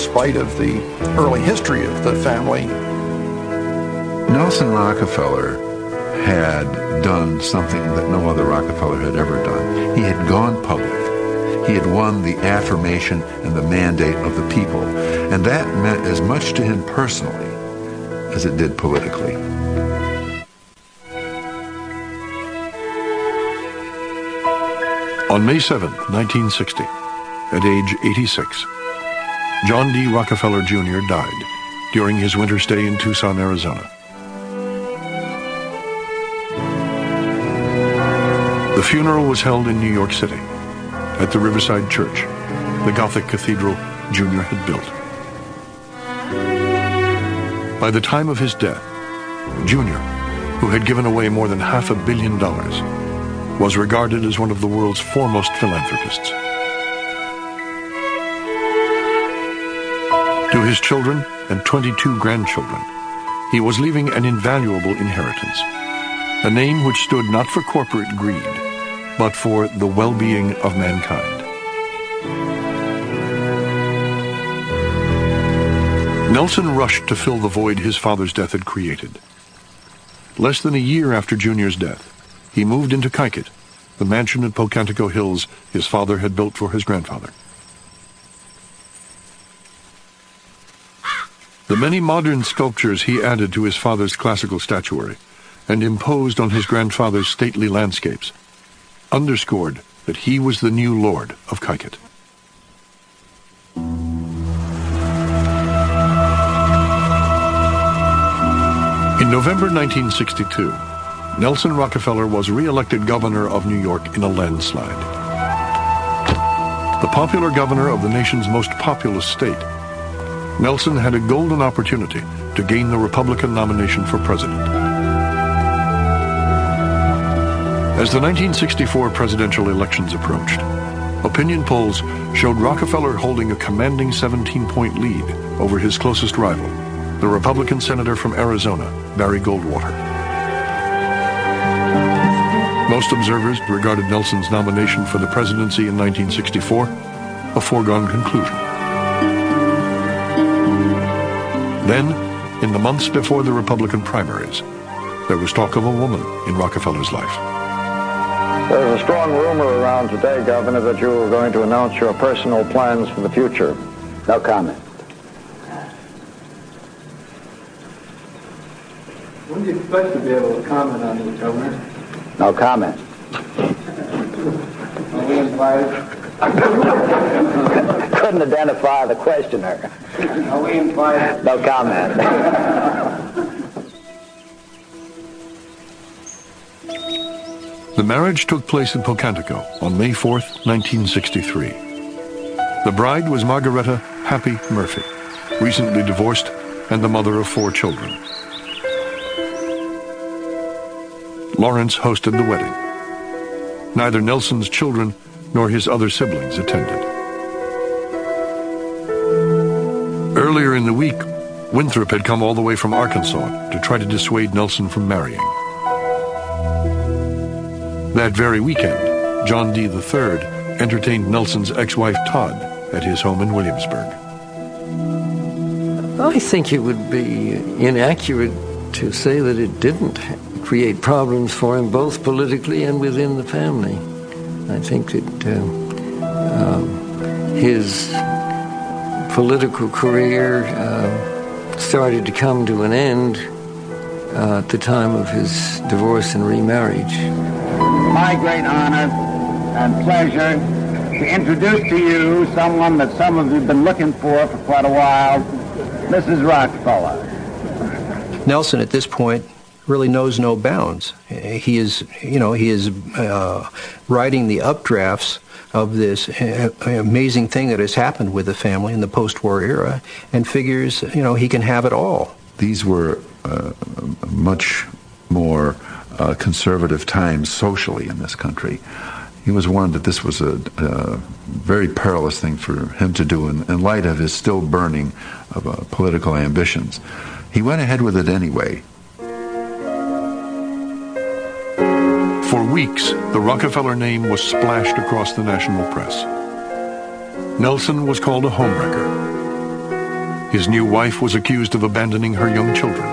spite of the early history of the family. Nelson Rockefeller had done something that no other Rockefeller had ever done. He had gone public. He had won the affirmation and the mandate of the people. And that meant as much to him personally as it did politically. On May 7, 1960, at age 86, John D. Rockefeller Jr. died during his winter stay in Tucson, Arizona. The funeral was held in New York City, at the Riverside Church, the Gothic cathedral Jr. had built. By the time of his death, Jr., who had given away more than $500 million, was regarded as one of the world's foremost philanthropists. To his children and 22 grandchildren, he was leaving an invaluable inheritance, a name which stood not for corporate greed, but for the well-being of mankind. Nelson rushed to fill the void his father's death had created. Less than a year after Junior's death, he moved into Kykuit, the mansion at Pocantico Hills his father had built for his grandfather. The many modern sculptures he added to his father's classical statuary and imposed on his grandfather's stately landscapes underscored that he was the new lord of Kykuit. In November 1962, Nelson Rockefeller was re-elected governor of New York in a landslide. The popular governor of the nation's most populous state, Nelson had a golden opportunity to gain the Republican nomination for president. As the 1964 presidential elections approached, opinion polls showed Rockefeller holding a commanding 17-point lead over his closest rival, the Republican senator from Arizona, Barry Goldwater. Most observers regarded Nelson's nomination for the presidency in 1964 a foregone conclusion. Then, in the months before the Republican primaries, there was talk of a woman in Rockefeller's life. There's a strong rumor around today, Governor, that you are going to announce your personal plans for the future. No comment. When do you expect to be able to comment on this, Governor? No comment. Are we invited? Couldn't identify the questioner. Are we invited? No comment. The marriage took place in Pocantico on May 4th, 1963. The bride was Margaretta Happy Murphy, recently divorced and the mother of 4 children. Lawrence hosted the wedding. Neither Nelson's children nor his other siblings attended. Earlier in the week, Winthrop had come all the way from Arkansas to try to dissuade Nelson from marrying. That very weekend, John D. III entertained Nelson's ex-wife Todd at his home in Williamsburg. I think it would be inaccurate to say that it didn't create problems for him, both politically and within the family. I think that his political career started to come to an end at the time of his divorce and remarriage. My great honor and pleasure to introduce to you someone that some of you have been looking for quite a while, Mrs. Rockefeller. Nelson, at this point, really knows no bounds. He is writing the updrafts of this amazing thing that has happened with the family in the post-war era, and figures, he can have it all. These were much more conservative times socially in this country. He was warned that this was a very perilous thing for him to do in light of his still burning political ambitions. He went ahead with it anyway. For weeks, the Rockefeller name was splashed across the national press. Nelson was called a homewrecker. His new wife was accused of abandoning her young children.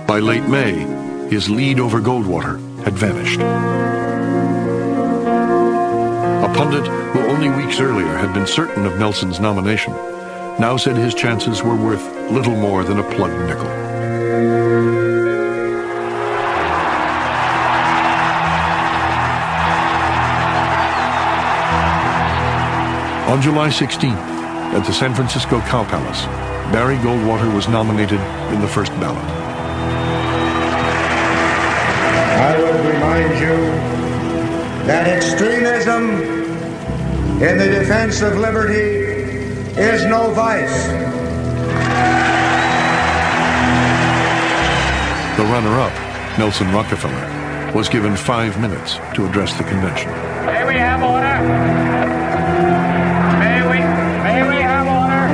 By late May, his lead over Goldwater had vanished. A pundit who only weeks earlier had been certain of Nelson's nomination now said his chances were worth little more than a plugged nickel. On July 16th, at the San Francisco Cow Palace, Barry Goldwater was nominated in the first ballot. I would remind you that extremism in the defense of liberty is no vice. The runner-up, Nelson Rockefeller, was given 5 minutes to address the convention. May we have order? May we have order?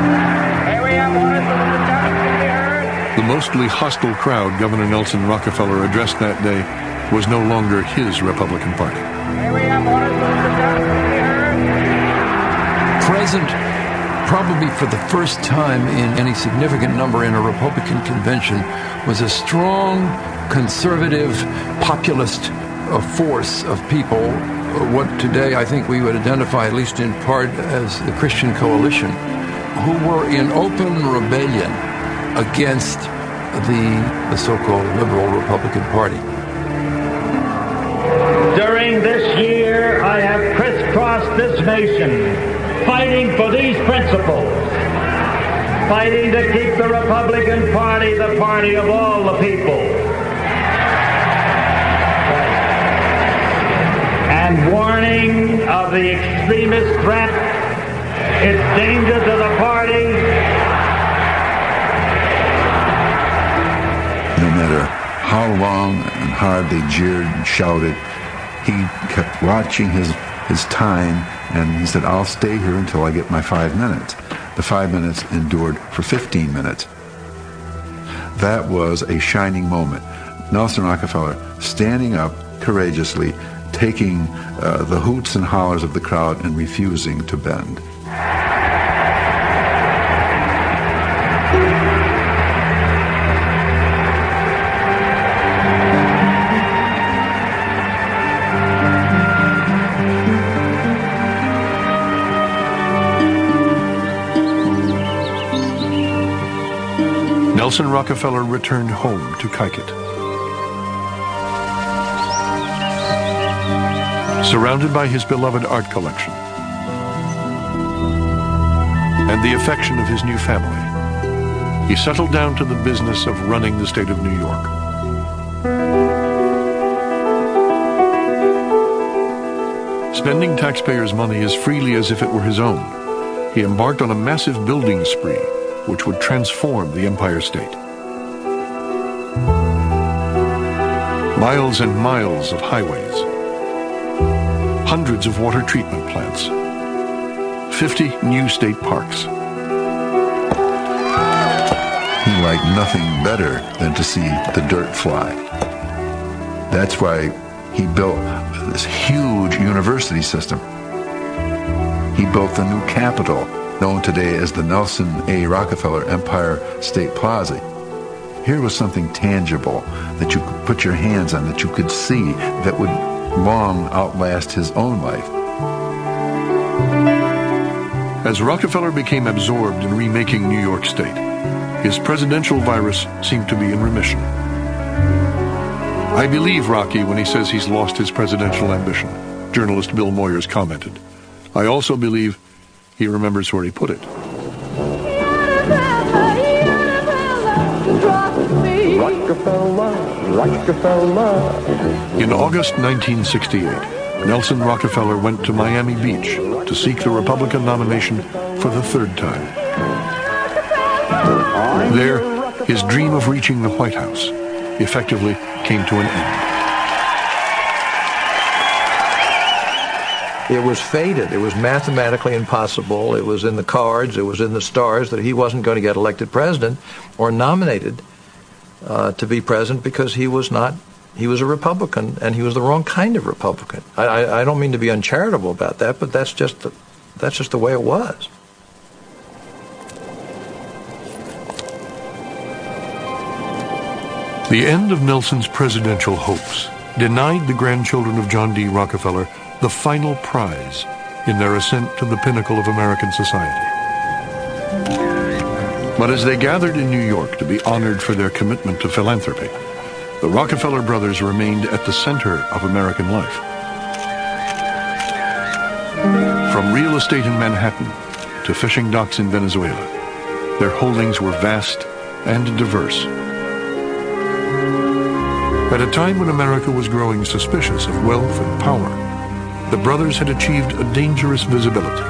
May we have order so that the justice can be heard? The mostly hostile crowd Governor Nelson Rockefeller addressed that day was no longer his Republican Party. May we have order so that the justice can be heard? Present, probably for the first time in any significant number in a Republican convention, was a strong, conservative, populist force of people, what today I think we would identify, at least in part, as the Christian Coalition, who were in open rebellion against the so-called liberal Republican Party. During this year, I have crisscrossed this nation, fighting for these principles, fighting to keep the Republican Party the party of all the people, and warning of the extremist threat, its danger to the party. No matter how long and hard they jeered and shouted, he kept watching his time, and he said, I'll stay here until I get my 5 minutes. The 5 minutes endured for 15 minutes. That was a shining moment. Nelson Rockefeller standing up courageously, taking the hoots and hollers of the crowd and refusing to bend. Nelson Rockefeller returned home to Kykuit. Surrounded by his beloved art collection and the affection of his new family, he settled down to the business of running the state of New York. Spending taxpayers' money as freely as if it were his own, he embarked on a massive building spree which would transform the Empire State. Miles and miles of highways, hundreds of water treatment plants, 50 new state parks. He liked nothing better than to see the dirt fly. That's why he built this huge university system. He built the new Capitol, known today as the Nelson A. Rockefeller Empire State Plaza. Here was something tangible that you could put your hands on, that you could see, that would long outlast his own life. As Rockefeller became absorbed in remaking New York State, his presidential virus seemed to be in remission. I believe Rocky when he says he's lost his presidential ambition, journalist Bill Moyers commented. I also believe he remembers where he put it. Rockefeller. In August 1968, Nelson Rockefeller went to Miami Beach to seek the Republican nomination for the third time. There, his dream of reaching the White House effectively came to an end. It was fated. It was mathematically impossible. It was in the cards. It was in the stars that he wasn't going to get elected president or nominated to be president because he was not. He was a Republican, and he was the wrong kind of Republican. I don't mean to be uncharitable about that, but that's just the way it was. The end of Nelson's presidential hopes denied the grandchildren of John D. Rockefeller the final prize in their ascent to the pinnacle of American society. But as they gathered in New York to be honored for their commitment to philanthropy, the Rockefeller brothers remained at the center of American life. From real estate in Manhattan to fishing docks in Venezuela, their holdings were vast and diverse. At a time when America was growing suspicious of wealth and power, the brothers had achieved a dangerous visibility.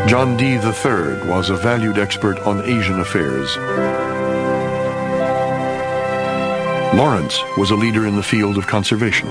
John D. III was a valued expert on Asian affairs. Lawrence was a leader in the field of conservation.